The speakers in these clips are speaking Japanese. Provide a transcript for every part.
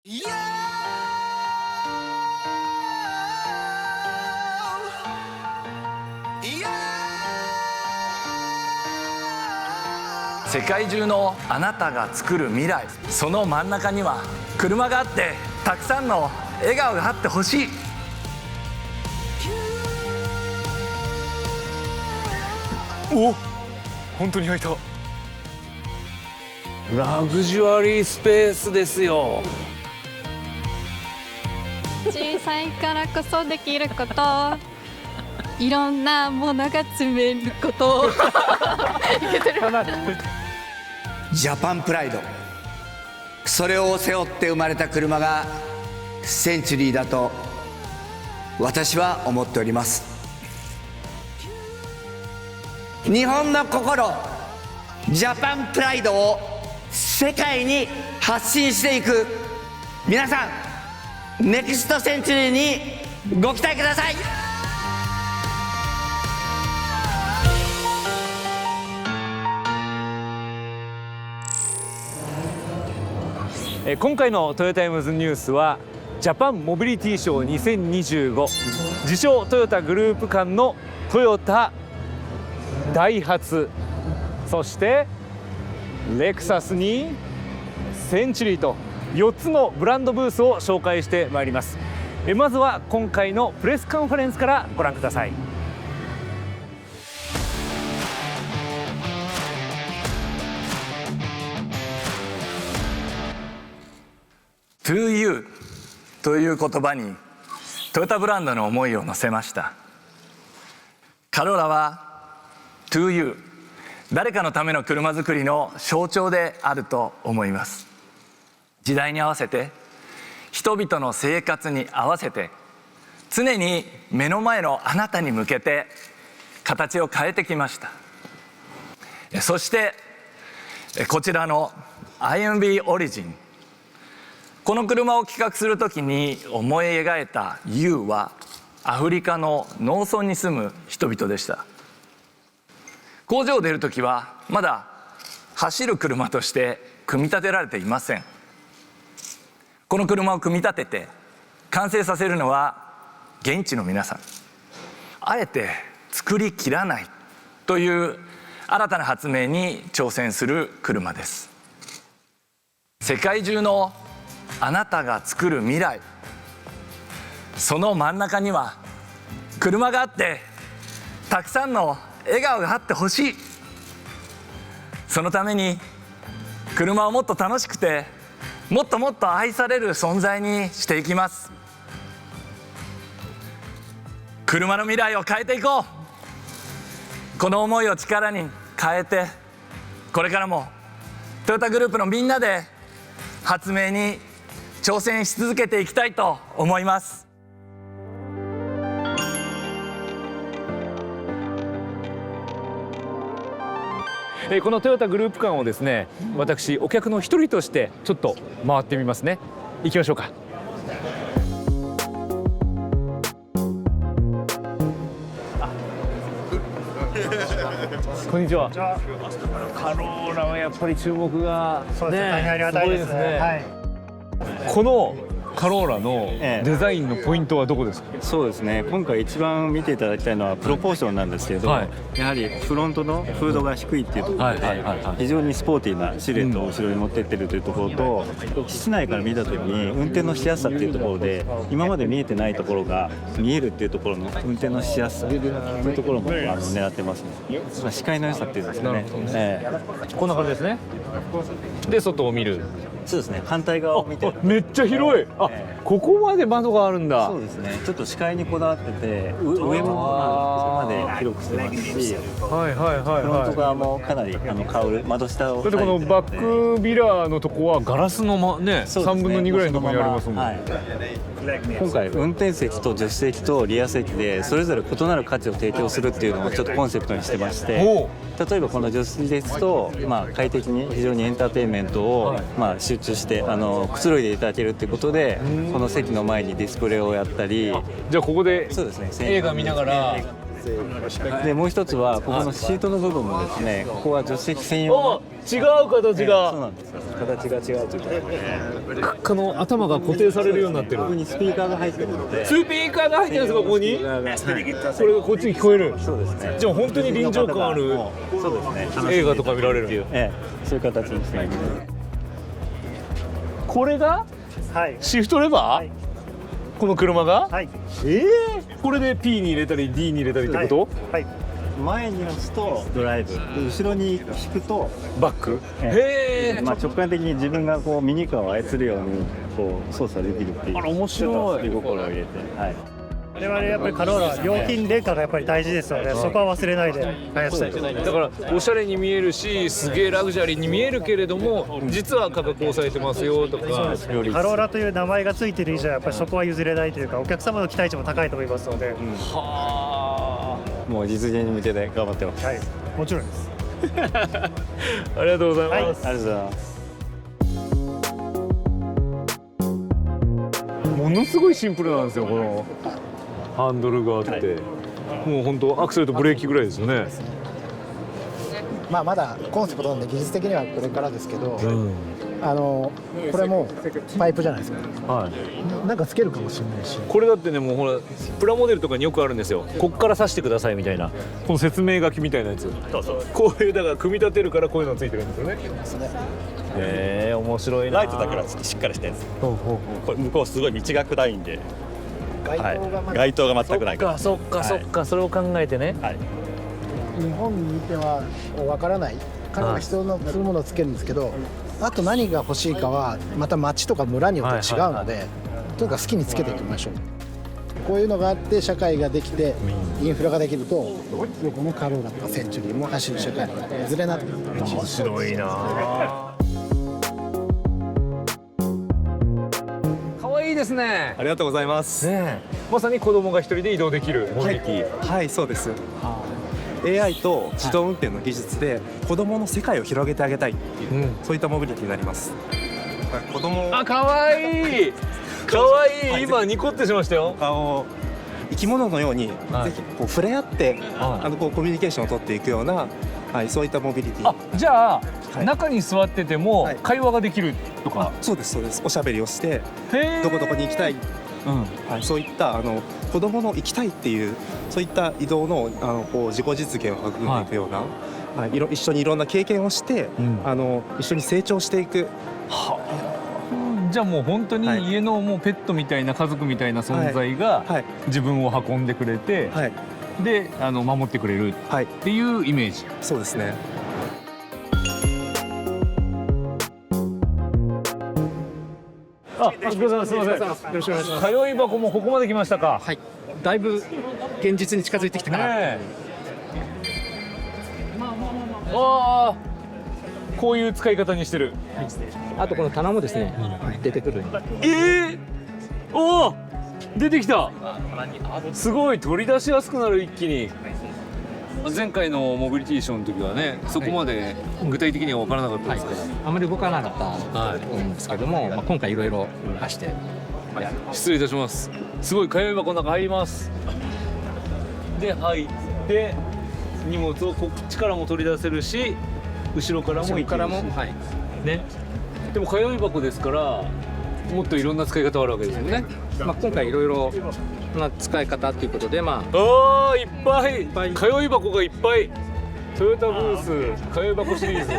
世界中のあなたが作る未来、その真ん中には車があって、たくさんの笑顔があってほしい。お、本当に開いた。ラグジュアリースペースですよ。小さいからこそできること、いろんなものが詰めることいけてる。ジャパンプライド、それを背負って生まれた車がセンチュリーだと私は思っております。日本の心、ジャパンプライドを世界に発信していく皆さん、ネクストセンチュリーにご期待ください。今回のトヨタイムズニュースはジャパンモビリティショー2025、自称トヨタグループ間のトヨタ、ダイハツ、そしてレクサスにセンチュリーと4つのブランドブースを紹介してまいります。まずは今回のプレスカンファレンスからご覧ください。To you という言葉にトヨタブランドの思いを乗せました。カローラは To you、 誰かのための車作りの象徴であると思います。時代に合わせて、人々の生活に合わせて、常に目の前のあなたに向けて形を変えてきました。そしてこちらの IMB オリジン、この車を企画するときに思い描いた You はアフリカの農村に住む人々でした。工場を出るときはまだ走る車として組み立てられていません。この車を組み立てて完成させるのは現地の皆さん。あえて作りきらないという新たな発明に挑戦する車です。世界中のあなたが作る未来、その真ん中には車があって、たくさんの笑顔があってほしい。そのために車をもっと楽しくて、もっともっと愛される存在にしていきます。車の未来を変えていこう。この思いを力に変えて、これからもトヨタグループのみんなで発明に挑戦し続けていきたいと思います。このトヨタグループ間をですね、私お客の一人としてちょっと回ってみますね。行きましょうか。こんにちは。カローラはやっぱり注目がそうですね、大変ありがたいですね。はい。このカローラのデザインのポイントはどこですか？そうですね、今回一番見ていただきたいのはプロポーションなんですけど、はい、やはりフロントのフードが低いっていうところで非常にスポーティーなシルエットを後ろに持っていってるというところと、室内から見た時に運転のしやすさっていうところで今まで見えてないところが見えるっていうところの運転のしやすさというところも狙ってますね。視界の良さっていうんですかね。こんな感じですね。で外を見る。そうですね、反対側を見て。めっちゃ広い。あ、ここまで窓があるんだ。そうですね、ちょっと視界にこだわってて、上もそこまで広くしてますし、はいはいはいフロントはい。側もかなり香る窓下を。だってこのバックビラーのとこはガラスのね、3分の2ぐらいのところにありますもん。はい、今回運転席と助手席とリア席でそれぞれ異なる価値を提供するっていうのをちょっとコンセプトにしてまして、例えばこの助手席ですと、快適に非常にエンターテインメントを、集中してくつろいでいただけるっていうことで、この席の前にディスプレイをやったり。じゃあここでそうですね、映画見ながらでもう一つはここのシートの部分もですね、ここは助手席専用の違う形そうが、なんですよ。形が違うというか、この頭が固定されるようになってるここ。にスピーカーが入ってるので、スピーカーが入ってるんですか、ここに。スピーカーがはいそれがこっちに聞こえる。そうですね。じゃあ本当に臨場感あるそうですね。映画とか見られる。ええ、そういう形にしています。これがはい。シフトレバー、この車が、はい。これで P に入れたり D に入れたりってこと、はい。前に押すとドライブ、で後ろに引くと、バック。えへえ、まあ直感的に自分がこうミニカーを操るようにこう操作できるっていう。あら面白いちょっと遊び心を入れて、はい。我々やっぱりカローラ料金廉価がやっぱり大事ですので、そこは忘れないで開発したいと思います。だからおしゃれに見えるし、すげえラグジュアリーに見えるけれども、実は価格抑えてますよとか。カローラという名前がついてる以上やっぱりそこは譲れないというか、お客様の期待値も高いと思いますので、はもう実現に向けて頑張ってます。はい。もちろんです。あ、ありがとうございます。ありがとうございます。ものすごいシンプルなんですよ、このハンドルがあって、もう本当アクセルとブレーキぐらいですよね。まあまだコンセプトなんで技術的にはこれからですけど、これもパイプじゃないですか。はい。なんかつけるかもしれないし、これだってね、もうほらプラモデルとかによくあるんですよ。こっから刺してくださいみたいな、この説明書きみたいなやつ。こういうだから組み立てるからこういうのついてるんですよね。へえ、面白いな。ライトだからしっかりしてるんです。これ向こうすごい道が暗いんで、街灯がまだ街灯が全くないから。そっかそっか、それを考えてね。日本にいてはわからない。彼は人のするものをつけるんですけど、あと何が欲しいかはまた町とか村によって違うので、とにかく好きにつけていきましょう。こういうのがあって社会ができてインフラができると、横もカローラとかセンチュリーも走る社会にいずれなってくる。面白いな。可愛いですね。ありがとうございます。ねえ、まさに子供が一人で移動できるモビリティ。はい、そうです。AI と自動運転の技術で子供の世界を広げてあげたいっていう、そういったモビリティになります。子供あ、可愛い。可愛い。今ニコってしましたよ。生き物のように、はいぜひこう触れ合って、こうコミュニケーションを取っていくような、はい、そういったモビリティ。あ、じゃあ、はい中に座っててもはい会話ができるとか。そうですそうです。おしゃべりをしてへえ。どこどこに行きたい、うん。はい、そういった子供の行きたいっていうそういった移動のこう自己実現を育んでいくような、はい、一緒にいろんな経験をして、一緒に成長していく。じゃあもう本当にはい家のもうペットみたいな家族みたいな存在がはい自分を運んでくれて、はいで守ってくれるはい、っていうイメージ。そうですね。あ、お疲れ様です。すみません。よろしくお願いします。通い箱もここまで来ましたか。はい、だいぶ現実に近づいてきたかな。ねえ。ああ、こういう使い方にしてる。あとこの棚もですね、出てくる。おお、出てきた。すごい取り出しやすくなる、一気に。前回のモビリティショーの時はね、そこまで具体的には分からなかったですから、あまり動かなかったと思うんですけども、今回いろいろ出して。失礼いたします。すごい通い箱の中入ります。で入って荷物をこっちからも取り出せるし、後ろからも行けるし。はい。ね。でも通い箱ですからもっといろんな使い方あるわけですよね。まあ今回いろいろな使い方ということで、まああ、いっぱい通い箱がいっぱい。トヨタブース通い箱シリーズ。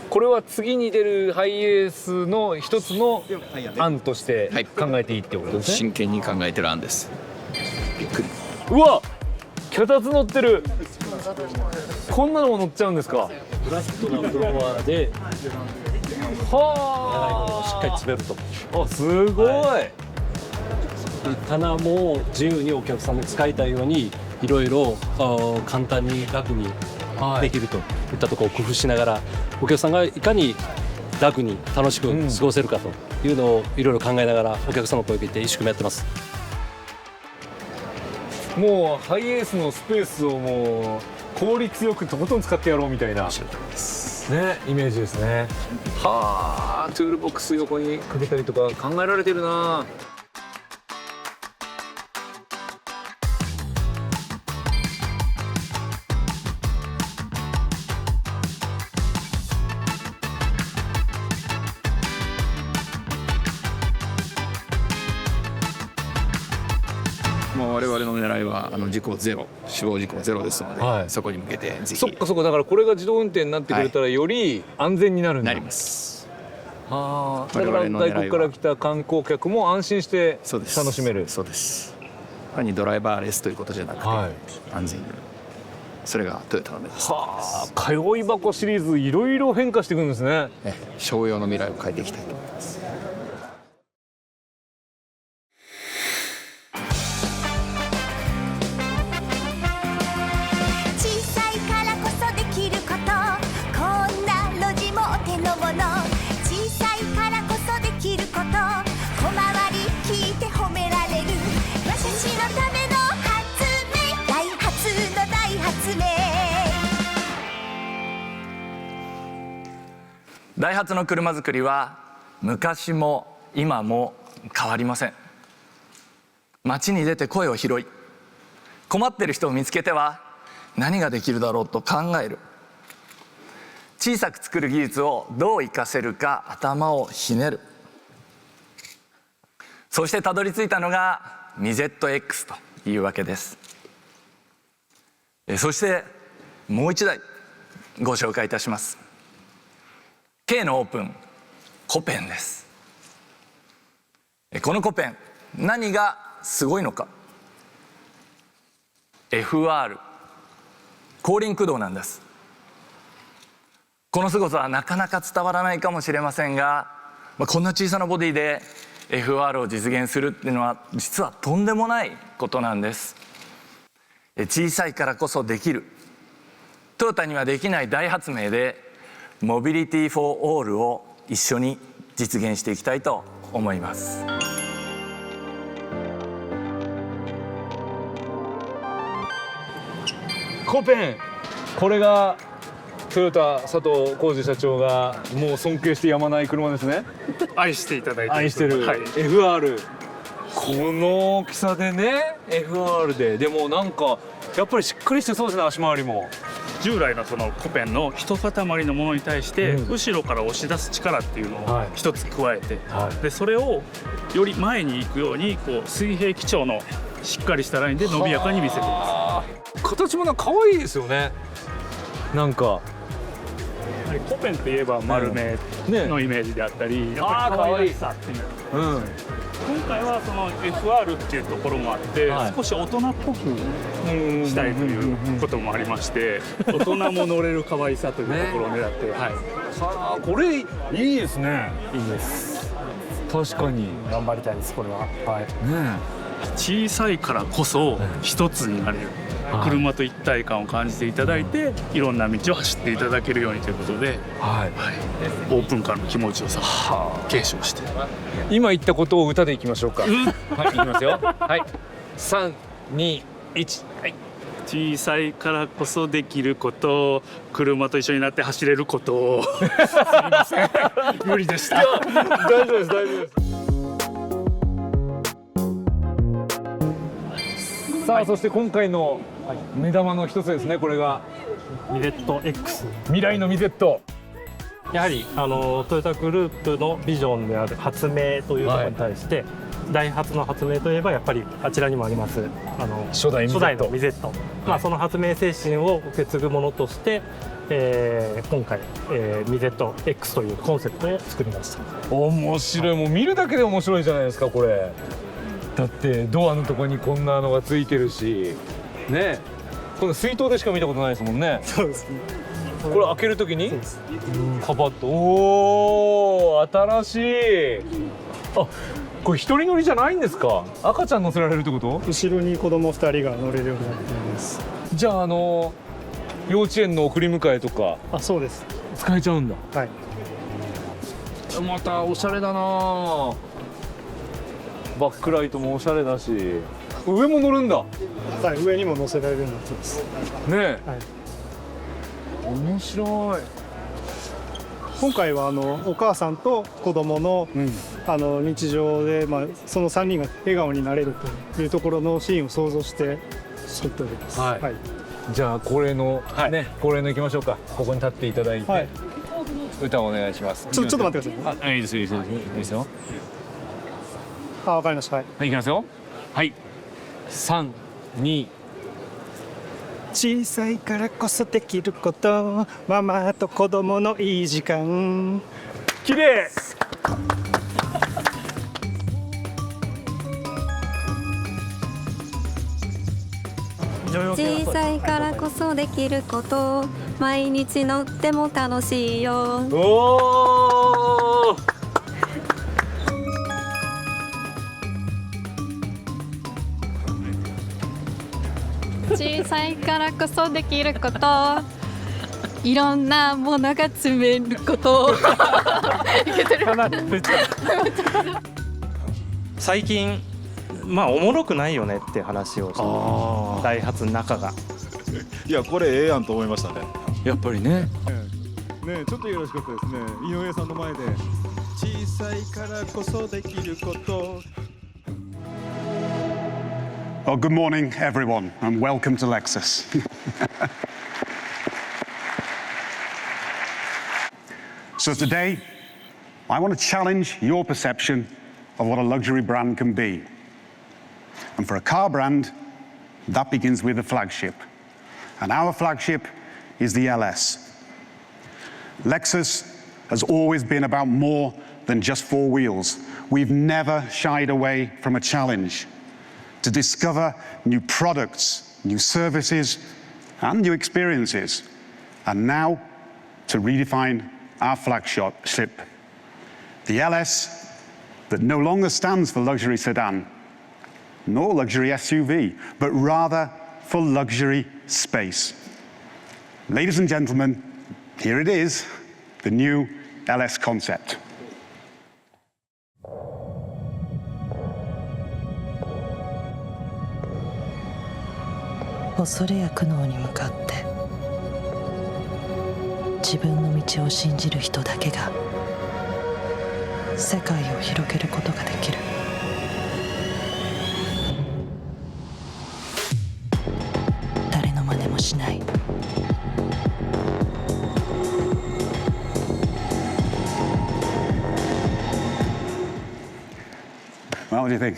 これは次に出るハイエースの一つの案として考えていいってことですね。真剣に考えてる案です。うわ、脚立乗ってる。こんなのも乗っちゃうんですか。フラットなフロアではあ、しっかり詰めると。あ、すごい。棚も自由にお客さんの使いたいようにいろいろ簡単に楽にできるといったところを工夫しながら、お客さんがいかに楽に楽しく過ごせるかというのをいろいろ考えながらお客さんの声を聞いて一生懸命やってます。もうハイエースのスペースをもう効率よくとことん使ってやろうみたいな。ね、イメージですね。はあ、トゥールボックス横にかけたりとか考えられてるな。もう我々の狙いは事故ゼロ、死亡事故ゼロですので、はい、そこに向けてぜひ。そっかそっか、だからこれが自動運転になってくれたらより安全になるんだ。なります。ああ、だから外国から来た観光客も安心して楽しめる。そうです。やはりドライバーレスということじゃなくて、はい、安全に。それがトヨタの目です。はあ、通い箱シリーズいろいろ変化していくんですね。商用の未来を変えていきたいと思います。ダイハツの車作りは昔も今も変わりません。街に出て声を拾い、困っている人を見つけては何ができるだろうと考える。小さく作る技術をどう生かせるか頭をひねる。そしてたどり着いたのがミゼット X というわけです。そしてもう一台ご紹介いたします。K のオープンコペンです。このコペン、何がすごいのか。 FR 後輪駆動なんです。この凄さはなかなか伝わらないかもしれませんが、こんな小さなボディで FR を実現するっていうのは実はとんでもないことなんです。小さいからこそできる、トヨタにはできない大発明でモビリティ・フォー・オールを一緒に実現していきたいと思います。コペン、これがトヨタ佐藤浩二社長がもう尊敬してやまない車ですね。愛していただいて愛してる、はい、FR、 この大きさでね FR でもなんかやっぱりしっかりしてそうですね。足回りも従来のそのコペンの一塊のものに対して、後ろから押し出す力っていうのを一つ加えて、でそれをより前に行くようにこう水平基調のしっかりしたラインで伸びやかに見せています。形もなんか可愛いですよね。なんかコペンといえば丸めのイメージであったり、やっぱり可愛らしさっていう、今回はその FR っていうところもあって、少し大人っぽくしたいということもありまして、大人も乗れる可愛さというところを狙って、これいいですね。いいです。確かに頑張りたいです、これは。小さいからこそ一つになれる、車と一体感を感じていただいて、いろんな道を走っていただけるようにということで、オープンカーの気持ちよさを継承して、今言ったことを歌でいきましょうか。はい、いきますよ。はい、3、2、1、はい。小さいからこそできること、車と一緒になって走れることをすみません、無理でした。大丈夫です、大丈夫です。さあ、そして今回の目玉の一つですね。これがミゼット X、 未来のミゼット。やはりトヨタグループのビジョンである発明というところに対して、ダイハツの発明といえばやっぱりあちらにもあります初代のミゼット、その発明精神を受け継ぐものとして、今回、ミゼット X というコンセプトを作りました。面白い。もう見るだけで面白いじゃないですか、これ。だってドアのところにこんなのがついてるしね。この水筒でしか見たことないですもんね。そうですね。これ開けるときにカパッと、おお、新しい。あ、これ一人乗りじゃないんですか。赤ちゃん乗せられるってこと？後ろに子供2人が乗れるようになっています。じゃあ幼稚園の送り迎えとか。そうです。使えちゃうんだ。はい。またおしゃれだな。バックライトもおしゃれだし、上も乗るんだ。はい、上にも乗せられるようになってます。ねえ、はい、面白い。今回はお母さんと子供の、日常で、その3人が笑顔になれるというところのシーンを想像して作っております。はい、じゃあ恒例の、恒例のいきましょうか。ここに立っていただいて、歌をお願いします。ちょっと待ってください。いいですよ、いいですよ。わかりました。はい。いきますよ。はい。3、2。小さいからこそできること、ママと子供のいい時間。綺麗。小さいからこそできること、毎日乗っても楽しいよ。おー。小さいからこそできること、いろんなものが詰めること。いけてる。最近おもろくないよねって話をして、ダイハツの中が。いやこれええやんと思いましたね。やっぱりね。ねちょっとよろしかったですね。井上さんの前で小さいからこそできること。Well, good morning, everyone, and welcome to Lexus. So today, I want to challenge your perception of what a luxury brand can be. And for a car brand, that begins with a flagship. And our flagship is the LS. Lexus has always been about more than just four wheels. We've never shied away from a challenge to discover new products, new services, and new experiences. And now, to redefine our flagship, the LS, that no longer stands for luxury sedan, nor luxury SUV, but rather for luxury space. Ladies and gentlemen, here it is, the new LS concept. 恐れや苦悩に向かって自分の道を信じる人だけが世界を広げることができる。誰の真似もしない。Well, what do you think?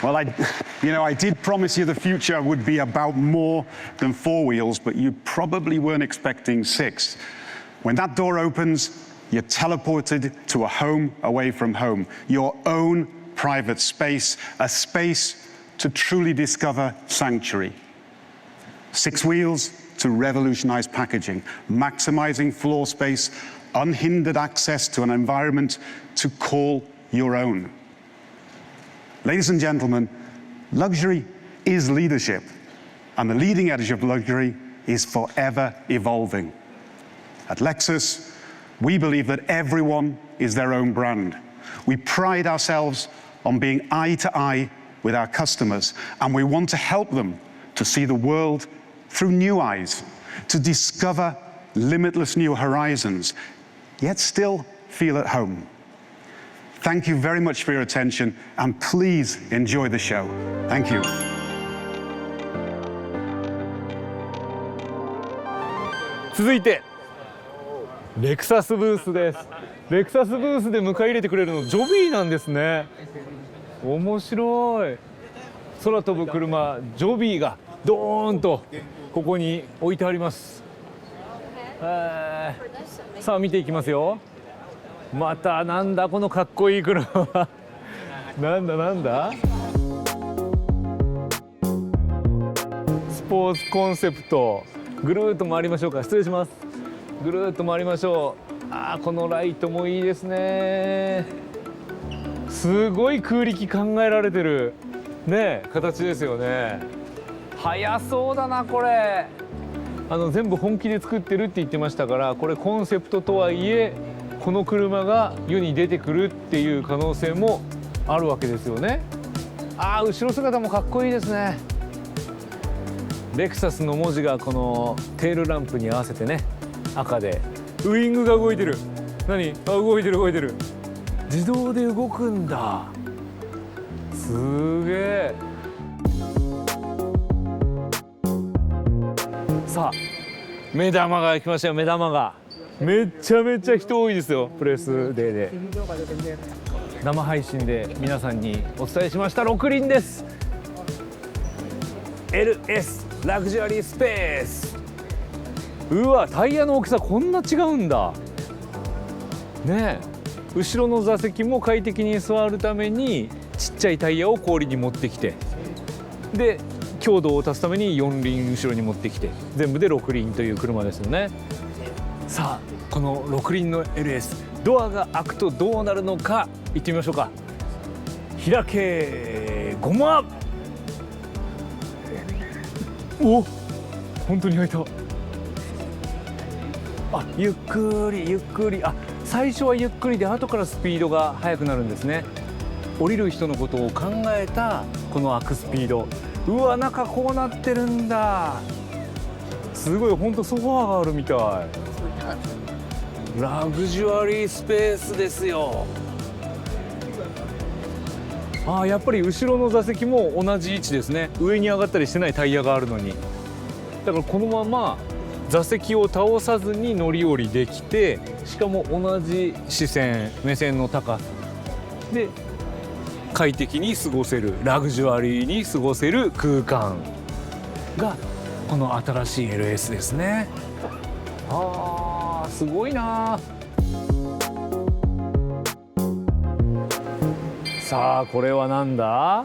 Well, I did promise you the future would be about more than four wheels, but you probably weren't expecting six. When that door opens, you're teleported to a home away from home, your own private space, a space to truly discover sanctuary. Six wheels to revolutionize packaging, maximizing floor space, unhindered access to an environment to call your own. Ladies and gentlemen, luxury is leadership, and the leading edge of luxury is forever evolving. At Lexus, we believe that everyone is their own brand. We pride ourselves on being eye to eye with our customers, and we want to help them to see the world through new eyes, to discover limitless new horizons, yet still feel at home. Thank you very much for your attention, and please enjoy the show. Thank you. 続いてレクサスブースです。レクサスブースで迎え入れてくれるのジョビーなんですね。面白い。空飛ぶ車ジョビーがドーンとここに置いてあります。さあ見ていきますよ。またなんだこのかっこいい車は。なんだスポーツコンセプト。ぐるーっと回りましょうか。失礼します。ぐるーっと回りましょう。このライトもいいですね。すごい空力考えられてるね形ですよね。速そうだなこれ。全部本気で作ってるって言ってましたから、これコンセプトとはいえこの車が世に出てくるっていう可能性もあるわけですよね。後ろ姿もかっこいいですね。レクサスの文字がこのテールランプに合わせてね赤でウイングが動いてる。何？あ、動いてる動いてる。自動で動くんだ。すげえ。さあ目玉が来ましたよ。目玉がめちゃめちゃ人多いですよ。プレスデーで生配信で皆さんにお伝えしました6輪です。 LS ラグジュアリースペース。うわ、タイヤの大きさこんな違うんだね。え後ろの座席も快適に座るためにちっちゃいタイヤを氷に持ってきて、で強度を足すために4輪後ろに持ってきて、全部で6輪という車ですよね。さあこの6輪の LS、 ドアが開くとどうなるのか行ってみましょうか。開けごま。お、本当に開いた。あ、ゆっくりゆっくり。あ、最初はゆっくりで後からスピードが速くなるんですね。降りる人のことを考えたこの開くスピード。うわ、中こうなってるんだ。すごい、本当ソファーがあるみたい。ラグジュアリースペースですよ。あ、やっぱり後ろの座席も同じ位置ですね。上に上がったりしてないタイヤがあるのに。だからこのまま座席を倒さずに乗り降りできて、しかも同じ視線、目線の高さで快適に過ごせる、ラグジュアリーに過ごせる空間がこの新しい LS ですね。あー、すごいな。さあこれはなんだ。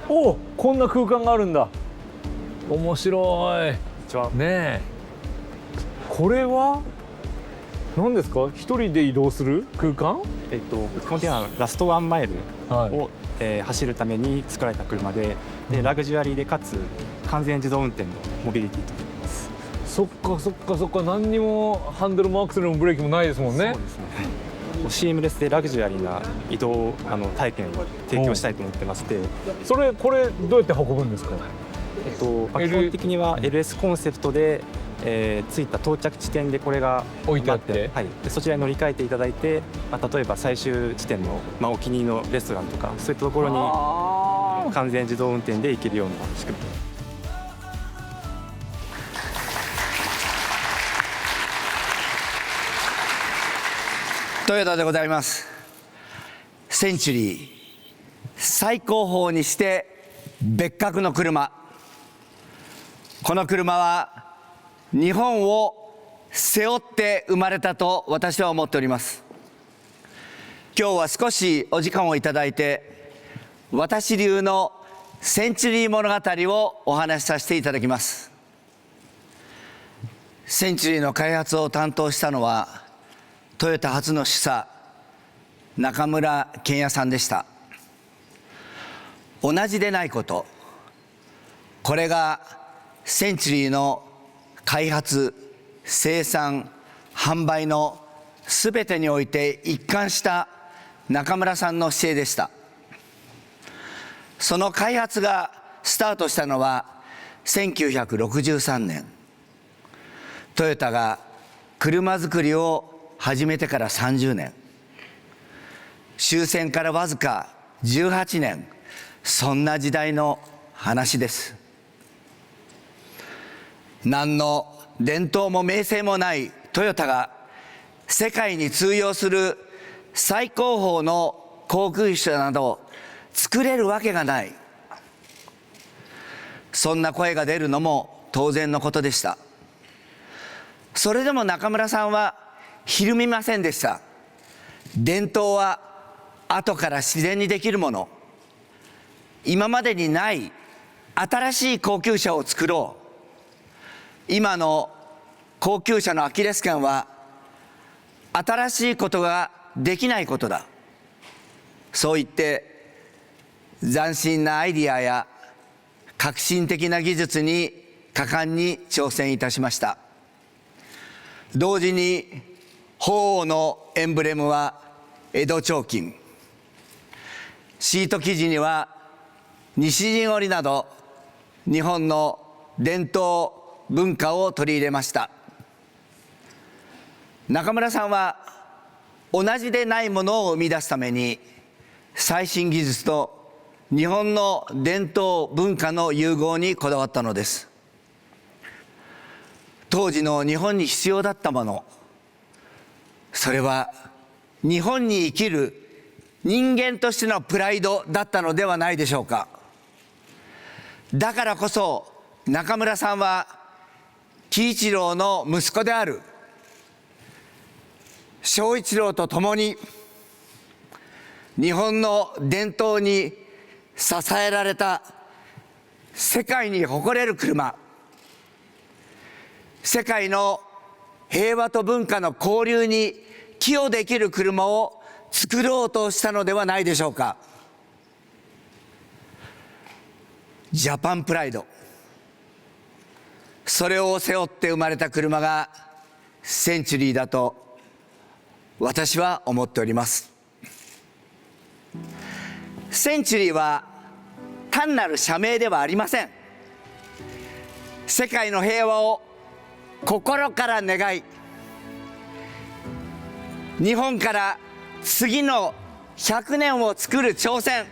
お、こんな空間があるんだ。面白いねえ。これは何ですか？一人で移動する空間？基本的にはラストワンマイルを、走るために作られた車で、ラグジュアリーでかつ完全自動運転のモビリティとなります。そっかそっかそっか。何にもハンドルもアクセルもブレーキもないですもんね。そうですね。シームレスでラグジュアリーな移動体験を提供したいと思ってまして。これどうやって運ぶんですか？基本的には LS コンセプトで、着いた到着地点でこれが置いてあって、はい、でそちらに乗り換えていただいて、例えば最終地点の、お気に入りのレストランとかそういったところに完全自動運転で行けるような仕組み。トヨタでございます。センチュリー最高峰にして別格の車。この車は日本を背負って生まれたと私は思っております。今日は少しお時間をいただいて、私流のセンチュリー物語をお話しさせていただきます。センチュリーの開発を担当したのはトヨタ初の主査中村健也さんでした。同じでないこと、これがセンチュリーの開発、生産、販売のすべてにおいて一貫した中村さんの姿勢でした。その開発がスタートしたのは1963年。トヨタが車作りを始めてから30年。終戦からわずか18年。そんな時代の話です。何の伝統も名声もないトヨタが世界に通用する最高峰の航空車など作れるわけがない。そんな声が出るのも当然のことでした。それでも中村さんはひるみませんでした。伝統は後から自然にできるもの。今までにない新しい高級車を作ろう。今の高級車のアキレス腱は新しいことができないことだ。そう言って斬新なアイディアや革新的な技術に果敢に挑戦いたしました。同時に鳳凰のエンブレムは江戸彫金、シート生地には西陣織など日本の伝統文化を取り入れました。中村さんは同じでないものを生み出すために最新技術と日本の伝統文化の融合にこだわったのです。当時の日本に必要だったもの、それは日本に生きる人間としてのプライドだったのではないでしょうか。だからこそ中村さんは喜一郎の息子である正一郎と共に日本の伝統に支えられた世界に誇れる車、世界の平和と文化の交流に寄与できる車を作ろうとしたのではないでしょうか。ジャパンプライド、それを背負って生まれた車がセンチュリーだと私は思っております。センチュリーは単なる社名ではありません。世界の平和を心から願い、日本から次の100年を作る挑戦、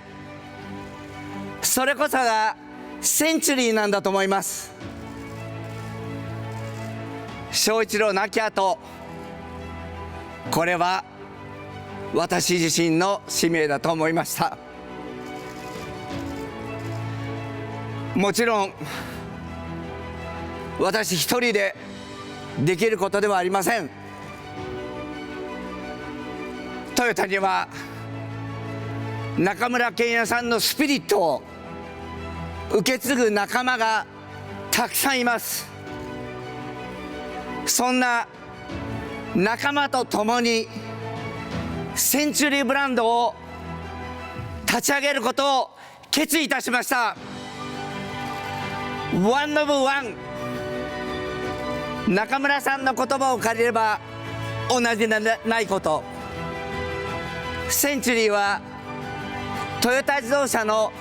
それこそがセンチュリーなんだと思います。正一郎亡き後、これは私自身の使命だと思いました。もちろん私一人でできることではありません。トヨタには中村健也さんのスピリットを受け継ぐ仲間がたくさんいます。そんな仲間と共にセンチュリーブランドを立ち上げることを決意いたしました。ワンオブワン、中村さんの言葉を借りれば同じでないこと、センチュリーはトヨタ自動車の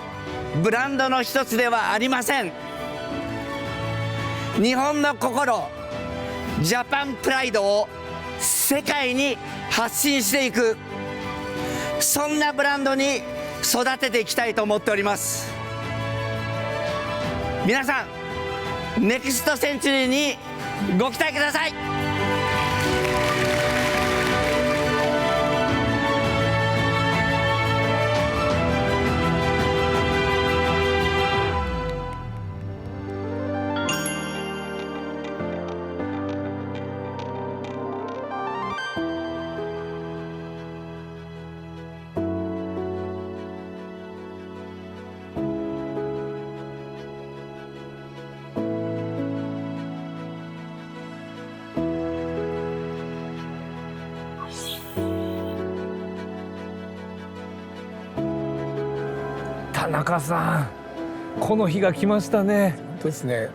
ブランドの一つではありません。日本の心、ジャパンプライドを世界に発信していく、そんなブランドに育てていきたいと思っております。皆さん、ネクストセンチュリーにご期待ください。田中さん、この日が来ましたね。そうですね。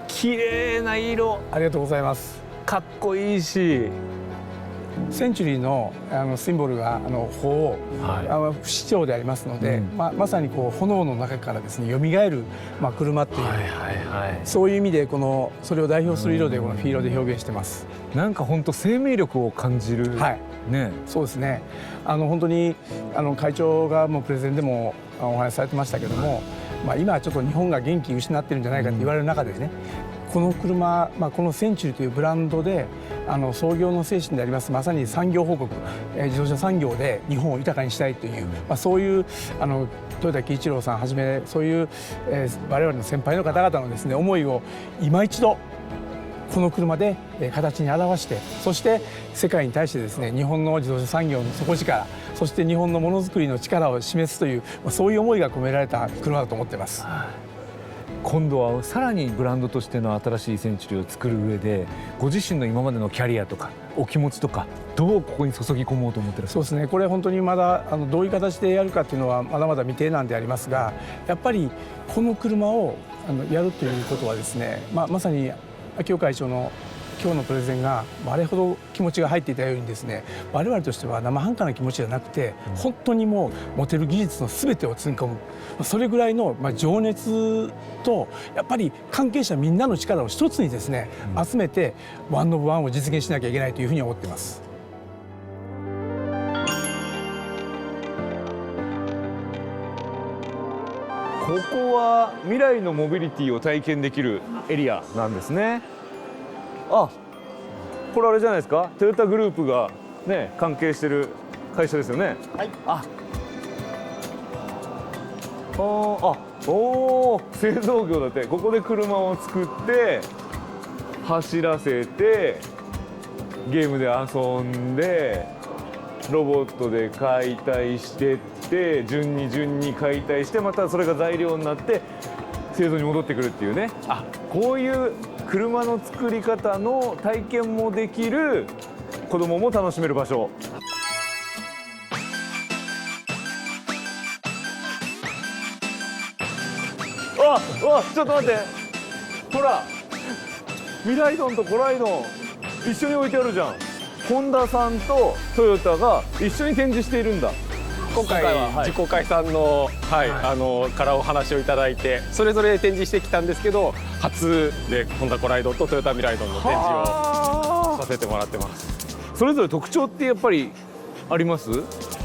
綺麗な色。ありがとうございます。かっこいいし。センチュリーのシンボルが鳳凰、不死鳥でありますので、まさにこう炎の中からですね蘇る車っていう、そういう意味でそれを代表する色でこのフィーロで表現してます。なんか本当生命力を感じる。ね。そうですね。本当に会長がもうプレゼンでもお話しされてましたけども、今はちょっと日本が元気失ってるんじゃないかと言われる中でね、この車、このセンチュリーというブランドで創業の精神でありますまさに産業報告、自動車産業で日本を豊かにしたいという、そういう豊田喜一郎さんはじめそういう、我々の先輩の方々のですね思いを今一度この車で形に表して、そして世界に対してですね日本の自動車産業の底力、そして日本のものづくりの力を示すという、そういう思いが込められた車だと思っています。今度はさらにブランドとしての新しいセンチュリーを作る上で、ご自身の今までのキャリアとかお気持ちとか、どうここに注ぎ込もうと思ってるんですか？そうですね。これ本当にまだどういう形でやるかっていうのはまだまだ未定なんでありますが、やっぱりこの車をやるということはですね、まさに秋尾会長の今日のプレゼンがあれほど気持ちが入っていたようにですね、我々としては生半可な気持ちじゃなくて、本当にもう持てる技術の全てを積み込む、それぐらいの情熱と、やっぱり関係者みんなの力を一つにですね集めてワンオブワンを実現しなきゃいけないというふうに思っています。ここは未来のモビリティを体験できるエリアなんですね。あ、これあれじゃないですか、トヨタグループがね関係してる会社ですよね。はい。おー、製造業だって。ここで車を作って走らせてゲームで遊んでロボットで解体してって順に解体して、またそれが材料になって製造に戻ってくるっていうね。こういう車の作り方の体験もできる、子供も楽しめる場所。ちょっと待って、ほら未来ドンとコライドン一緒に置いてあるじゃん。ホンダさんとトヨタが一緒に展示しているんだ。今回自己解散の、からお話をいただいて、それぞれ展示してきたんですけど、初でホンダコライドとトヨタミライドンの展示をさせてもらってます。それぞれ特徴ってやっぱりあります？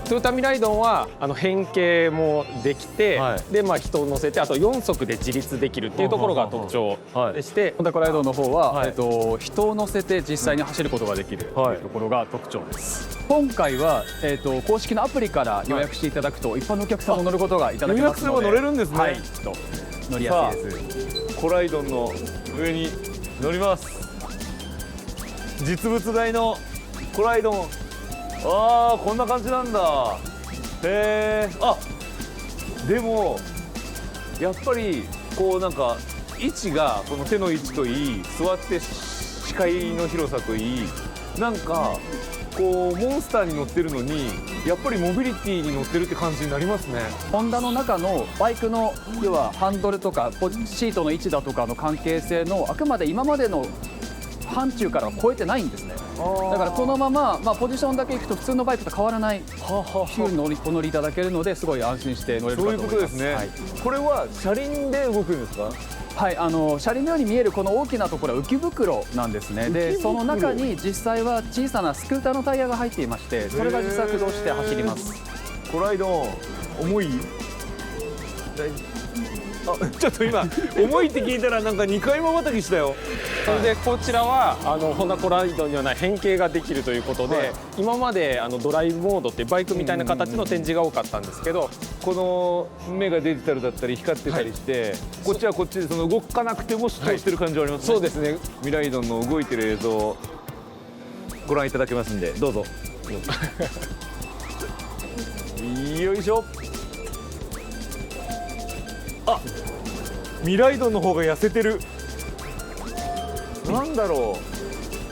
トヨタミライドンは変形もできて、で人を乗せて、あと4足で自立できるっていうところが特徴でして、ホンダコライドの方は、人を乗せて実際に走ることができるというところが特徴です。今回は、公式のアプリから予約していただくと、一般のお客さんも乗ることがいただけますので、予約すれば乗れるんですね。はい、乗りやすいです。コライドンの上に乗ります。実物大のコライドン。こんな感じなんだ。へえ。でもやっぱりこうなんか位置が、この手の位置といい、座って視界の広さといい、なんかこうモンスターに乗ってるのにやっぱりモビリティに乗ってるって感じになりますね。ホンダの中のバイクの要はハンドルとかシートの位置だとかの関係性の、あくまで今までの範疇からは超えてないんですね。だからこのまま、ポジションだけいくと普通のバイクと変わらない風にお乗りいただけるので、すごい安心して乗れるかと思います。そういうことですね。これは車輪で動くんですか？はい、車輪のように見えるこの大きなところは浮き袋なんですね。でその中に実際は小さなスクーターのタイヤが入っていまして、それが実際駆動して走ります。コライドン重い？ちょっと今重いって聞いたらなんか2回まばたきしたよ。それでこちらはホンダコライドにはない変形ができるということで、今までドライブモードってバイクみたいな形の展示が多かったんですけど、この目がデジタルだったり光ってたりして、こっちはこっちで動かなくても主張してる感じはありますね。そうですね。ミライドンの動いてる映像をご覧いただけますんで、どうぞ。よいしょ。ミライドンの方が痩せてる。なんだろ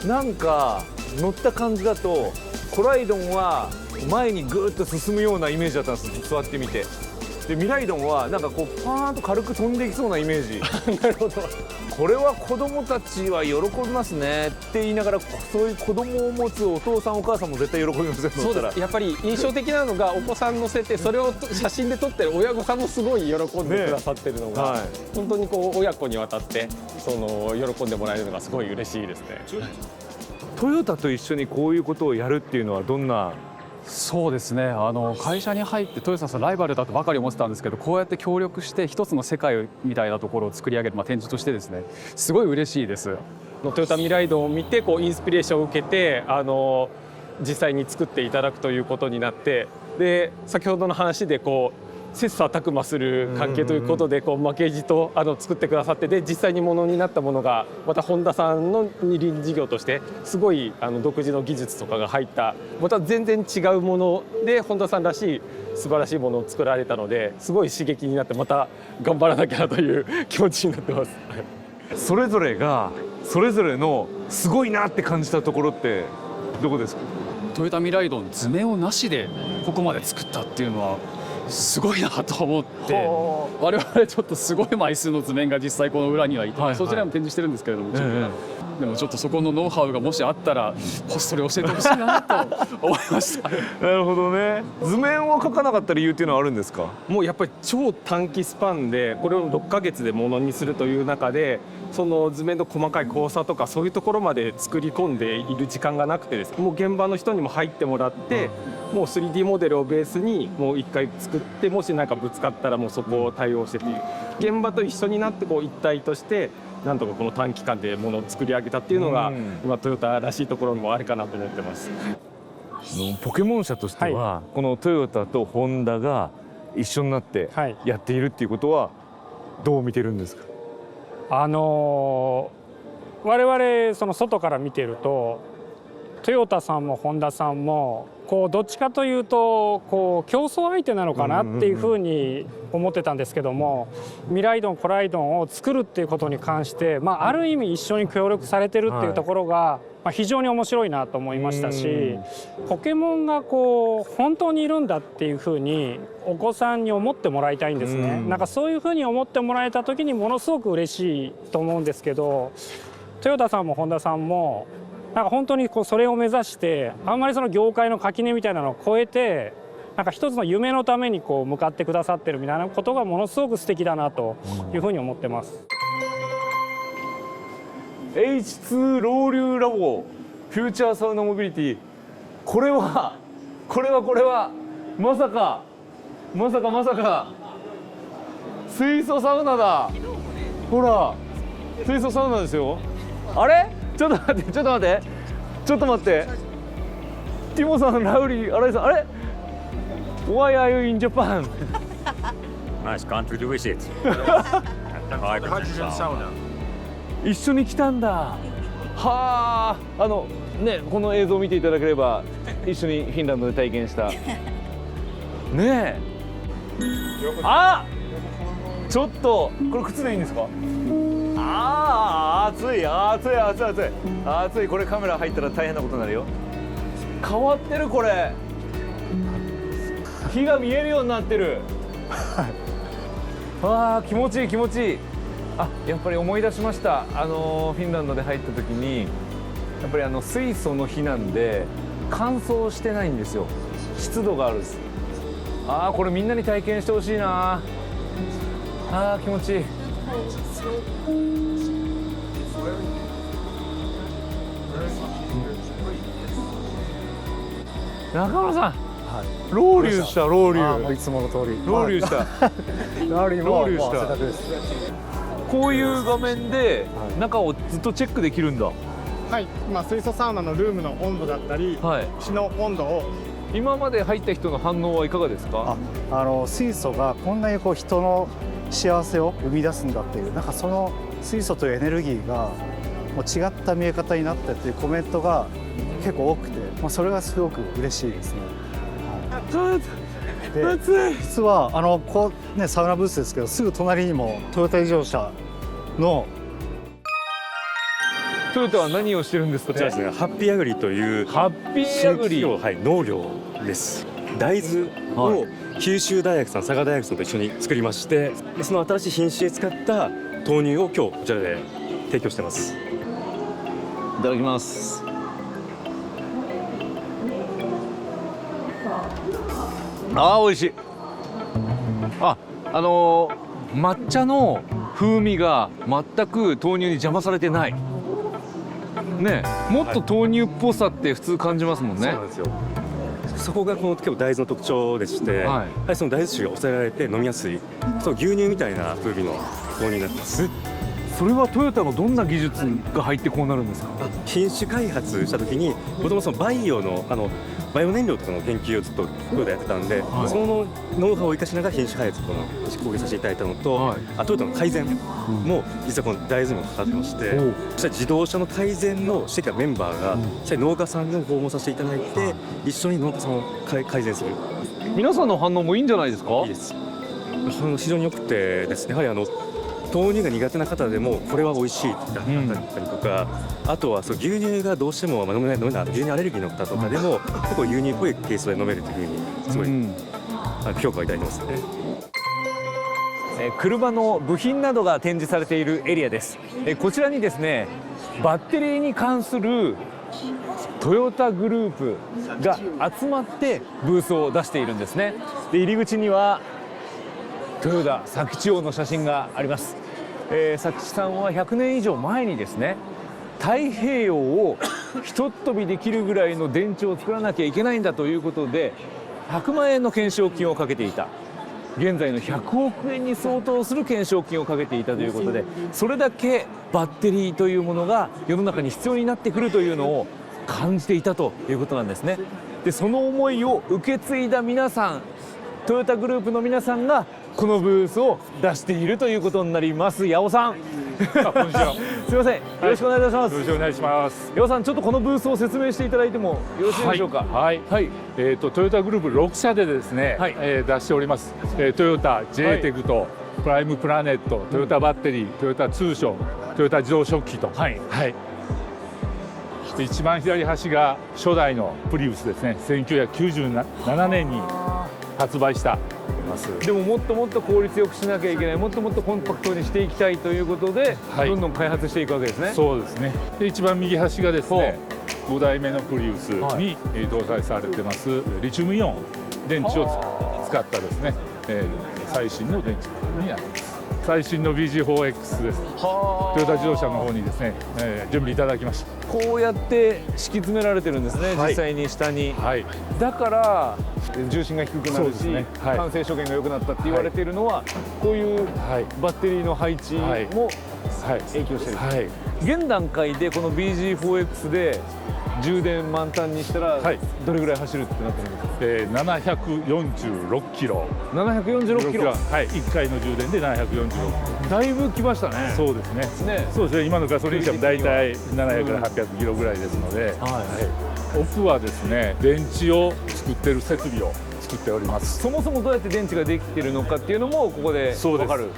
う、なんか乗った感じだとコライドンは前にぐーっと進むようなイメージだったんです、座ってみて。でミライドンはなんかこうパーンと軽く飛んでいきそうなイメージ。なるほど。これは子供たちは喜びますねって言いながら、そういう子供を持つお父さんお母さんも絶対喜びますね。そうです。やっぱり印象的なのが、お子さん乗せてそれを写真で撮ってる親御さんもすごい喜んでくださってるのが、本当にこう親子にわたって喜んでもらえるのがすごい嬉しいですね。トヨタと一緒にこういうことをやるっていうのはどんな？そうですね、会社に入ってトヨタさんライバルだとばかり思ってたんですけど、こうやって協力して一つの世界みたいなところを作り上げる、展示としてですね、すごい嬉しいです。トヨタミライドを見てインスピレーションを受けて実際に作っていただくということになって、で先ほどの話で切磋琢磨する関係ということで、負けじと作ってくださって、で実際にものになったものがまたホンダさんの二輪事業としてすごい独自の技術とかが入ったまた全然違うもので、ホンダさんらしい素晴らしいものを作られたので、すごい刺激になって、また頑張らなきゃなという気持ちになってます。それぞれがそれぞれのすごいなって感じたところってどこですか？トヨタミライドン図面をなしでここまで作ったっていうのはすごいなと思って、我々ちょっとすごい枚数の図面が実際この裏にはいて、そちらも展示してるんですけれども、でもちょっとそこのノウハウがもしあったらこっそり教えてほしいなと思いました。なるほどね。図面を描かなかった理由っていうのはあるんですか？もうやっぱり超短期スパンでこれを6ヶ月でものにするという中で、その図面の細かい交差とかそういうところまで作り込んでいる時間がなくてですね、もう現場の人にも入ってもらって、もう 3D モデルをベースにもう1回作って、もし何かぶつかったらもうそこを対応してっていう、現場と一緒になってこう一体としてなんとかこの短期間でものを作り上げたっていうのが、今トヨタらしいところもあるかなと思ってます。ポケモン社としては、このトヨタとホンダが一緒になってやっているっていうことはどう見てるんですか？我々その外から見てるとトヨタさんもホンダさんもこうどっちかというとこう競争相手なのかなっていうふうに思ってたんですけども、ミライドンコライドンを作るっていうことに関して、ある意味一緒に協力されてるっていうところが、非常に面白いなと思いましたし、ポケモンがこう本当にいるんだっていうふうにお子さんに思ってもらいたいんですね。なんかそういうふうに思ってもらえた時にものすごく嬉しいと思うんですけど、トヨタさんもホンダさんもなんか本当にこうそれを目指して、あんまりその業界の垣根みたいなのを超えて、なんか一つの夢のためにこう向かってくださってるみたいなことがものすごく素敵だなというふうに思ってます。H2 ロウリュラボフューチャーサウナモビリティ、これはまさか水素サウナだ。ほら水素サウナですよ。あれちょっと待ってティモさん、ラウリ、新井さん、あれ Why are you in Japan? Nice country to visit. 一緒に来たんだ。はあ、この映像を見ていただければ一緒にフィンランドで体験したねえ。あ、ちょっとこれ靴でいいんですか？暑い。これカメラ入ったら大変なことになるよ。変わってる、これ火が見えるようになってる。あー、気持ちいい。あ、やっぱり思い出しました。フィンランドで入った時にやっぱり水素の火なんで乾燥してないんですよ。湿度があるんです。あー、これみんなに体験してほしいな。あー、気持ちいい。中村さん、ロウリュした。いつもの通り。ロウリュした。こういう画面で中をずっとチェックできるんだ。はい、今水素サウナのルームの温度だったり、血の温度を今まで入った人の反応はいかがですか？水素がこんなにこう人の幸せを生み出すんだっていう、なんかその水素というエネルギーがもう違った見え方になったっていうコメントが結構多くて、それがすごく嬉しいですね。で、実はサウナブースですけど、すぐ隣にもトヨタ自動車のトヨタは何をしてるんですか？こちらですね、ハッピーアグリという農業です。大豆を九州大学さん、佐賀大学さんと一緒に作りまして、その新しい品種で使った豆乳を今日こちらで提供してます。いただきます。あー、美味しい。抹茶の風味が全く豆乳に邪魔されてないね。もっと豆乳っぽさって普通感じますもんね。そうなんですよ。そこがこの結構大豆の特徴でして、その大豆種が抑えられて飲みやすい、その牛乳みたいな風味の豆乳になってます。それはトヨタのどんな技術が入ってこうなるんですか？品種開発した時に、もともとそのバイオ燃料とかの研究をずっとトヨタやってたんで、そのノウハウを生かしながら品種開発を貢献させていただいたのと、トヨタの改善も実はこの大豆にもかかってまして、そして自動車の改善をしてきたメンバーが農家さんに訪問させていただいて、一緒に農家さんを改善する。皆さんの反応もいいんじゃないですか？いいです。非常に良くてですね、やはり豆乳が苦手な方でもこれは美味しいって言ったりとか、あとは牛乳がどうしても飲めない牛乳アレルギーの方とかでも結構牛乳っぽいケースで飲めるというふうにすごい評価をいただいてますね。車の部品などが展示されているエリアです。こちらにですね、バッテリーに関するトヨタグループが集まってブースを出しているんですね。で入り口には豊田佐吉王の写真があります。佐吉さんは100年以上前にですね、太平洋をひとっ飛びできるぐらいの電池を作らなきゃいけないんだということで100万円の懸賞金をかけていた。現在の100億円に相当する懸賞金をかけていたということで、それだけバッテリーというものが世の中に必要になってくるというのを感じていたということなんですね。でその思いを受け継いだ皆さん、トヨタグループの皆さんがこのブースを出しているということになります。八尾さんこんにちは。すみません、よろしくお願いいたします。よろしくお願いします。八尾さん、ちょっとこのブースを説明していただいてもよろしいでしょうか。はい。トヨタグループ6社でですね、出しております。トヨタ、J-テクとプライムプラネット、トヨタバッテリー、トヨタ通商、トヨタ自動食器と。一番左端が初代のプリウスですね。1997年に発売した。でももっともっと効率よくしなきゃいけない、もっともっとコンパクトにしていきたいということで、どんどん開発していくわけですね。そうですね。で一番右端がですね、5代目のプリウスに搭載されてますリチウムイオン電池を使ったですね、最新の電池になります。最新の BG4X です。トヨタ自動車の方にですね、準備いただきました。こうやって敷き詰められてるんですね、実際に下に。だから重心が低くなるし、完成初見が良くなったって言われているのは、こういうバッテリーの配置も影響している。現段階でこの BG4X で充電満タンにしたらどれぐらい走るってなってるんですか。746キロ。746キロ。1回の充電で746キロ。だいぶ来ましたね。そうですね。そうですね。今のガソリン車もだいたい700から800キロぐらいですので、奥はですね、電池を作ってる設備を作っております。そもそもどうやって電池ができてるのかっていうのもここで分かる。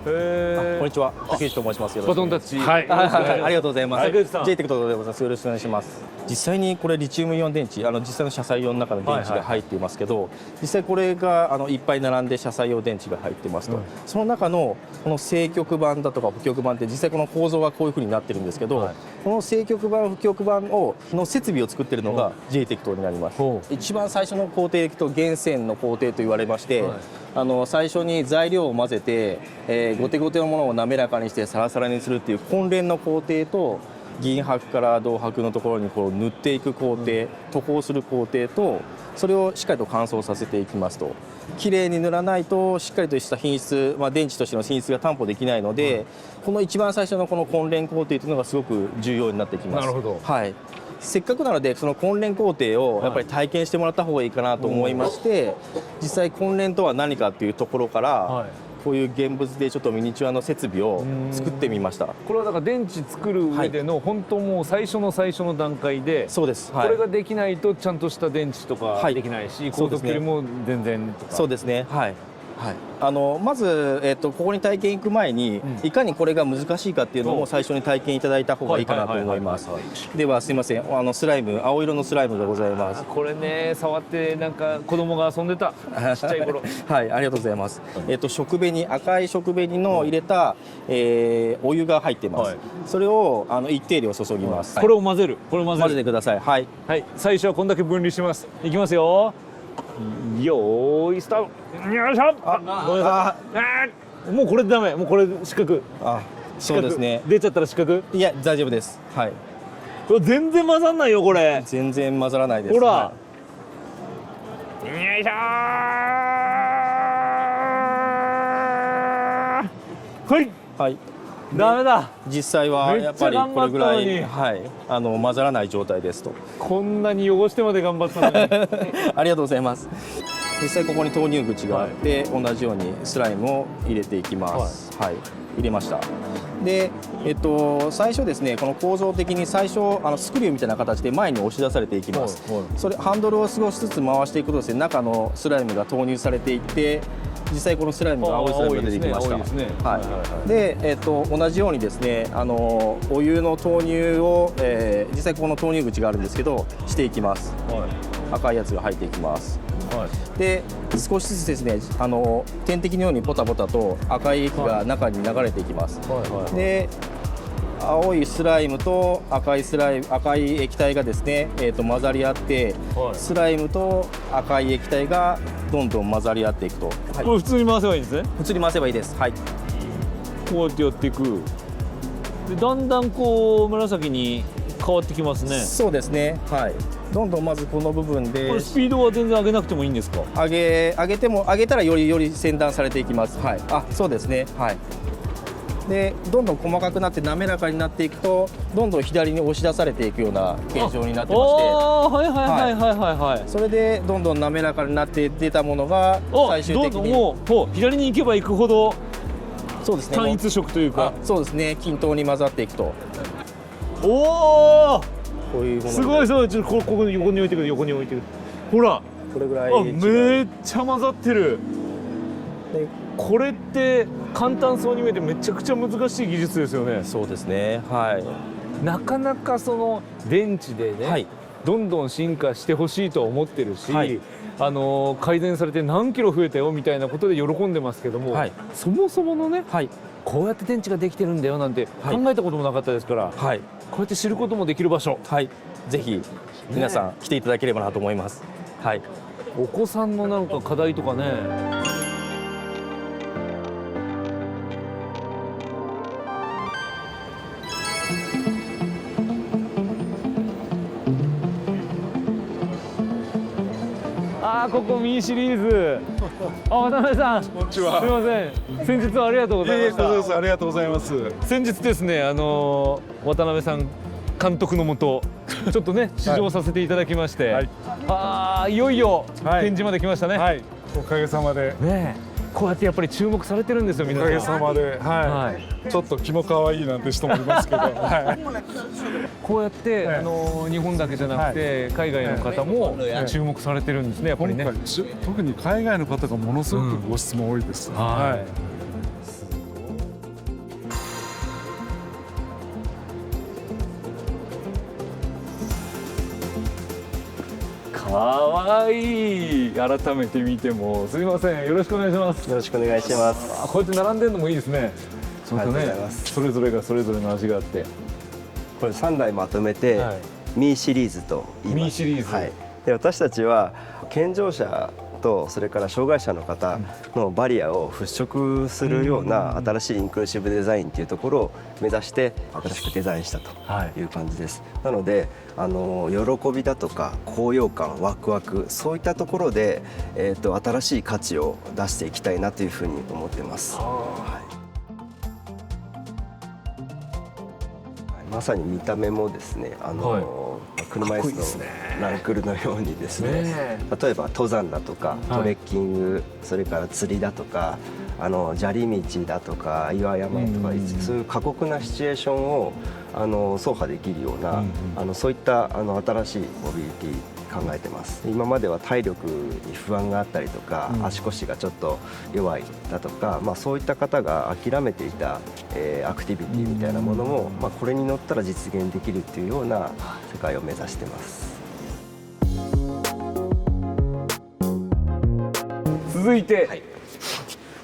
こんにちは、竹内と申します。バトンタッチ。ありがとうございます。竹内さん、J-テクトでございます。よろしくお願いします。実際にこれリチウムイオン電池、実際の車載用の中の電池が入っていますけど、実際これがいっぱい並んで車載用電池が入ってますと、その中のこの正極板だとか負極板って実際この構造がこういうふうになってるんですけど、この正極板負極板の設備を作っているのが J-テクトになります。一番最初の工程でいくと源泉の工程と言われまして、最初に材料を混ぜて、ゴテゴテのものを滑らかにしてサラサラにするっていう混煉の工程と、銀箔から銅箔のところにこう塗っていく工程、塗装する工程と、それをしっかりと乾燥させていきますと、きれいに塗らないとしっかりとした品質、電池としての品質が担保できないので、この一番最初のこの混煉工程というのがすごく重要になってきます。なるほど。せっかくなのでその混煉工程をやっぱり体験してもらった方がいいかなと思いまして、実際混煉とは何かっていうところから、こういう現物でちょっとミニチュアの設備を作ってみました。これはだから電池作る上での本当もう最初の段階で、そうです。これができないとちゃんとした電池とかできないし、高速距離も全然とか。そうですね。まず、ここに体験行く前に、いかにこれが難しいかっていうのを最初に体験いただいた方がいいかなと思います。ではすいません、スライム、青色のスライムがございます。これね、触ってなんか子供が遊んでた、ちっちゃい頃。ありがとうございます。食紅、赤い食紅の入れた、お湯が入っています。それを一定量注ぎます。これを混ぜる。混ぜてください。最初はこんだけ分離します。いきますよ。よーいスタート。よいしょ。ごめんなさい。もうこれダメ。もうこれ失格。そうですね。出ちゃったら失格？いや大丈夫です。これ全然混ざんないよこれ。全然混ざらないです。ほら。よいしょー。ダメだ。実際はやっぱりこれぐらい混ざらない状態ですと。こんなに汚してまで頑張ったのに。ありがとうございます。実際ここに投入口があって、同じようにスライムを入れていきます。入れました。で、最初ですね、この構造的に最初スクリューみたいな形で前に押し出されていきます。それハンドルを少しずつ回していくとですね、中のスライムが投入されていって、実際このスライムが青いスライムが出てきました。で、同じようにですね、お湯の投入を、実際ここの投入口があるんですけどしていきます。赤いやつが入っていきます。で少しずつですね、点滴のようにポタポタと赤い液が中に流れていきます。で青いスライムと赤い液体がですね、混ざり合って、スライムと赤い液体がどんどん混ざり合っていくと、これ普通に回せばいいんですね。普通に回せばいいです。はい。こうやってやっていく。でだんだんこう紫に変わってきますね。そうですね。はい。どんどんまずこの部分で。これスピードは全然上げなくてもいいんですか。上げたらより剪断されていきます。はい。あ、そうですね。はい。でどんどん細かくなって滑らかになっていくとどんどん左に押し出されていくような形状になってまして、はいはいはいはいはい。それでどんどん滑らかになって出たものが最終的にもう左に行けば行くほどそうですね単一色というかそうですね均等に混ざっていくと。おお、こういうものすごいすごい。ちょっとここに横に置いてくる、横に置いてくる。ほらこれぐらいめっちゃ混ざってる。これって簡単そうに見えてめちゃくちゃ難しい技術ですよね。そうですね。はい。なかなかその電池でね、どんどん進化してほしいと思ってるし、改善されて何キロ増えたよみたいなことで喜んでますけども、そもそものね、こうやって電池ができてるんだよなんて考えたこともなかったですから、こうやって知ることもできる場所、ぜひ皆さん来ていただければなと思います。はい。お子さんのなんか課題とかね。ここミーシリーズ。渡辺さん、こんにちは。すみません。先日はありがとうございました。ありがとうございます。先日ですね、渡辺さん監督のもと、ちょっとね試乗させていただきまして、いよいよ展示まで来ましたね。おかげさまで。ね、こうやってやっぱり注目されてるんですよ、皆さん。おかげさまで。ちょっと気も可愛いなんて人もいますけど。こうやって日本だけじゃなくて海外の方も注目されてるんですね、やっぱりね。特に海外の方がものすごくご質問多いです。かわいい。改めて見てもすみません、よろしくお願いします。よろしくお願いします。こうやって並んでるのもいいですね。そうですね。それぞれがそれぞれの味があって、これ3台まとめて、ミーシリーズと言います。ミーシリーズ。で私たちは健常者とそれから障害者の方のバリアを払拭するような新しいインクルーシブデザインというところを目指して新しくデザインしたという感じです。なので喜びだとか高揚感、ワクワク、そういったところで、新しい価値を出していきたいなというふうに思っています。まさに見た目もですね、車椅子のランクルのようにですね、例えば登山だとかトレッキング、それから釣りだとか砂利道だとか岩山とか、そういう過酷なシチュエーションを走破できるような、そういった新しいモビリティ考えてます。今までは体力に不安があったりとか、足腰がちょっと弱いだとか、そういった方が諦めていた、アクティビティみたいなものも、これに乗ったら実現できるっていうような世界を目指してます。続いて、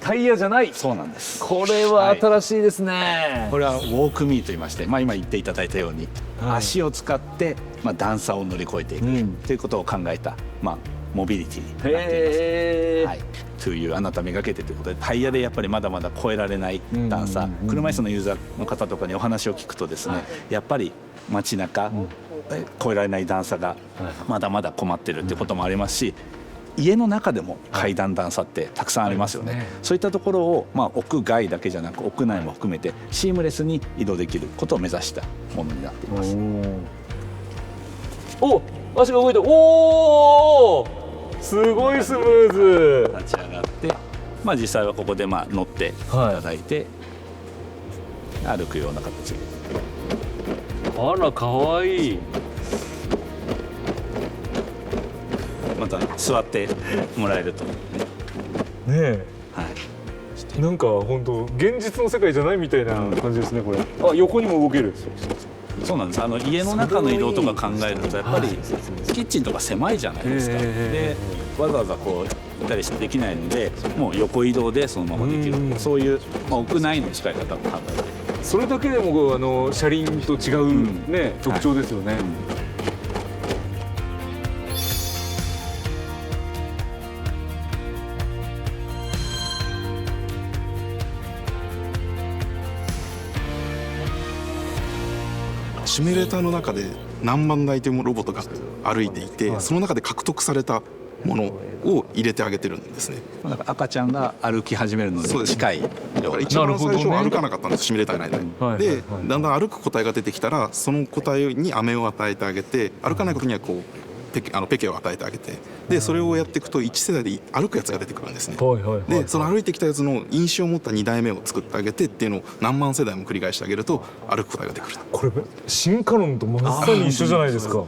タイヤじゃない。そうなんです。これは新しいですね。これはウォークミーと言いまして、今言っていただいたように、足を使って段差を乗り越えていくということを考えた、モビリティになっています。というあなためがけてということで、タイヤでやっぱりまだまだ越えられない段差、車椅子のユーザーの方とかにお話を聞くとですね、やっぱり街中、越えられない段差がまだまだ困ってるっていうこともありますし、家の中でも階段段差ってたくさんありますよね。そういったところを、屋外だけじゃなく屋内も含めてシームレスに移動できることを目指したものになっています。お、足が動いて、おお、すごいスムーズ。立ち上がって、実際はここで乗っていただいて、歩くような形で。あら、かわいい。また座ってもらえるとねえ、なんか本当現実の世界じゃないみたいな感じですね、これ。横にも動ける。そうなんです。家の中の移動とか考えるとやっぱりキッチンとか狭いじゃないですか。でわざわざこういたりしてできないので、もう横移動でそのままできる、そういう屋内の使い方を考えています。それだけでも車輪と違うね、特徴ですよね。シミュレーターの中で何万台というロボットが歩いていて、その中で獲得されたものを入れてあげてるんですね。なんか赤ちゃんが歩き始めるので近い。だから一番最初は歩かなかったんです、シミュレーターの間に。で、だんだん歩く個体が出てきたら、その個体に飴を与えてあげて、歩かないことにはこうペケを与えてあげて、でそれをやっていくと1世代で歩くやつが出てくるんですね。でその歩いてきたやつの印象を持った2代目を作ってあげてっていうのを何万世代も繰り返してあげると歩く個体が出てくる。これ進化論とまさに一緒じゃないですか。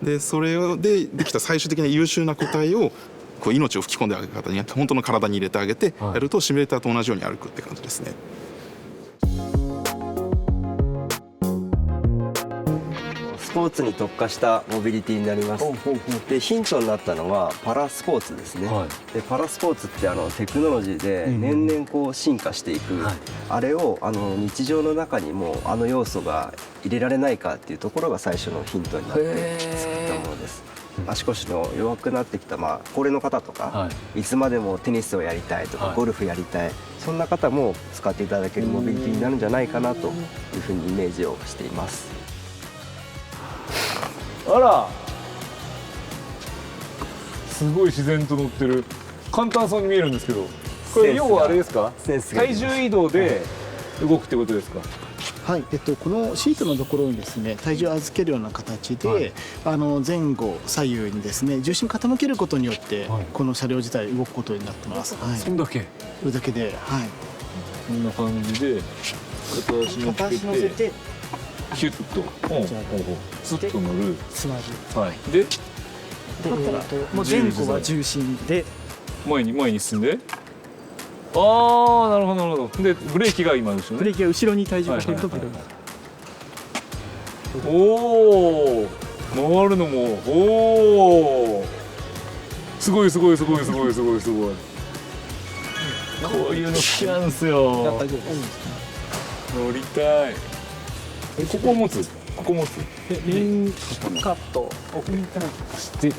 でそれでできた最終的な優秀な個体をこう命を吹き込んであげる方に本当の体に入れてあげてやるとシミュレーターと同じように歩くって感じですね。スポーツに特化したモビリティになります。でヒントになったのはパラスポーツですね。でパラスポーツってテクノロジーで年々こう進化していく、あれを日常の中にも要素が入れられないかっていうところが最初のヒントになって作ったものです。足腰の弱くなってきた高齢の方とか、いつまでもテニスをやりたいとか、ゴルフやりたい、そんな方も使っていただけるモビリティになるんじゃないかなというふうにイメージをしています。あら、すごい自然と乗ってる。簡単そうに見えるんですけど、これ要はあれですか、体重移動で動くってことですか。はい、このシートのところにですね、体重を預けるような形で、前後左右にですね重心傾けることによって、この車両自体動くことになってます。そんだけ。それだけで、はい。こんな感じで片足乗せてキュッとスッと乗る。つまり。はい。で、もう前後は重心で前に進んで。ああ、なるほどなるほど。でブレーキが今後ろね。ブレーキが後ろに体重がかけるとブレーキ。おお、回るのもおお、すごいすごいすごいすごいすごいすごい。こういうの好きなんですよ。乗りたい。ここを持つ。ここ持つ。メインカット奥にして。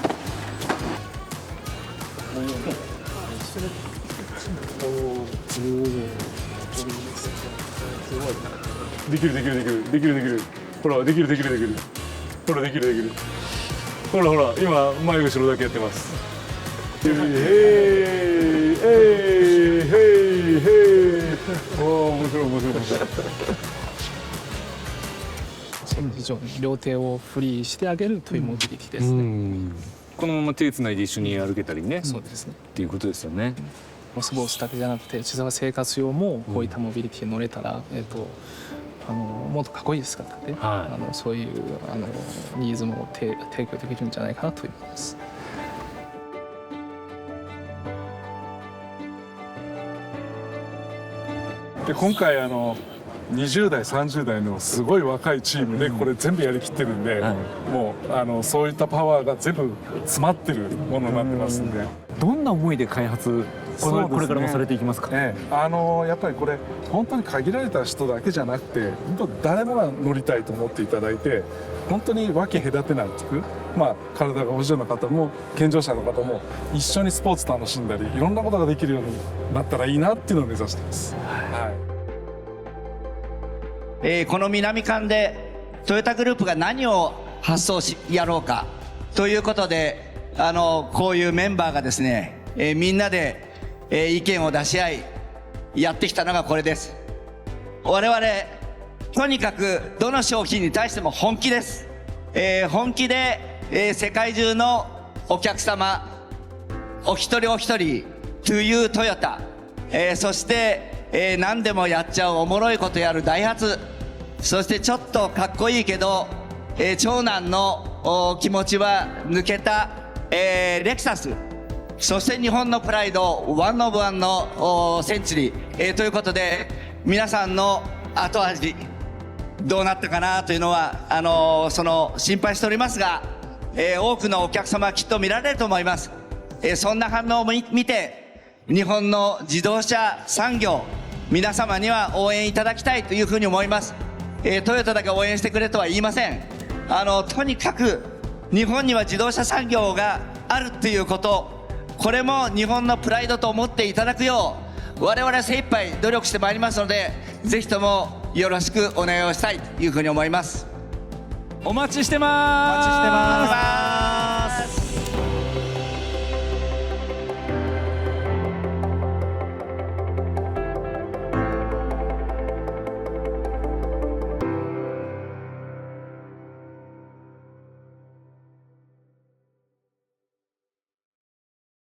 できるできるできるできるできる。ほらできるできるできる。ほらできるできる。ほらほら今前後ろだけやってます。へいへいへいへい。おお、面白い面白い面白い。非常に両手をフリーしてあげるというモビリティですね。このまま手つないで一緒に歩けたりね。そうですね。っていうことですよね。スポーツだけじゃなくて実は生活用もこういったモビリティに乗れたら、もっとかっこいいですからね、そういうニーズも提供できるんじゃないかなと思います。で今回20代30代のすごい若いチームでこれ全部やりきってるんで、もうそういったパワーが全部詰まってるものになってますんで。どんな思いで開発これからもされていきますか。やっぱりこれ本当に限られた人だけじゃなくて、本当誰もが乗りたいと思っていただいて、本当に分け隔てなく、体が不自由な方も健常者の方も一緒にスポーツ楽しんだり、いろんなことができるようになったらいいなっていうのを目指しています。この南館でトヨタグループが何を発想しやろうかということで、こういうメンバーがですね、みんなで、意見を出し合いやってきたのがこれです。我々とにかくどの商品に対しても本気です。本気で、世界中のお客様お一人お一人 To You トヨタ、そして、何でもやっちゃうおもろいことやるダイハツ、そしてちょっとかっこいいけど、長男の気持ちは抜けた、レクサス、そして日本のプライドワンオブワンのセンチュリー、ということで皆さんの後味どうなったかなというのは心配しておりますが、多くのお客様はきっと見られると思います。そんな反応を見て日本の自動車産業、皆様には応援いただきたいというふうに思います。トヨタだけ応援してくれとは言いません。とにかく日本には自動車産業があるっていうこと、これも日本のプライドと思っていただくよう我々は精一杯努力してまいりますので、ぜひともよろしくお願いをしたいというふうに思います。お待ちしてます。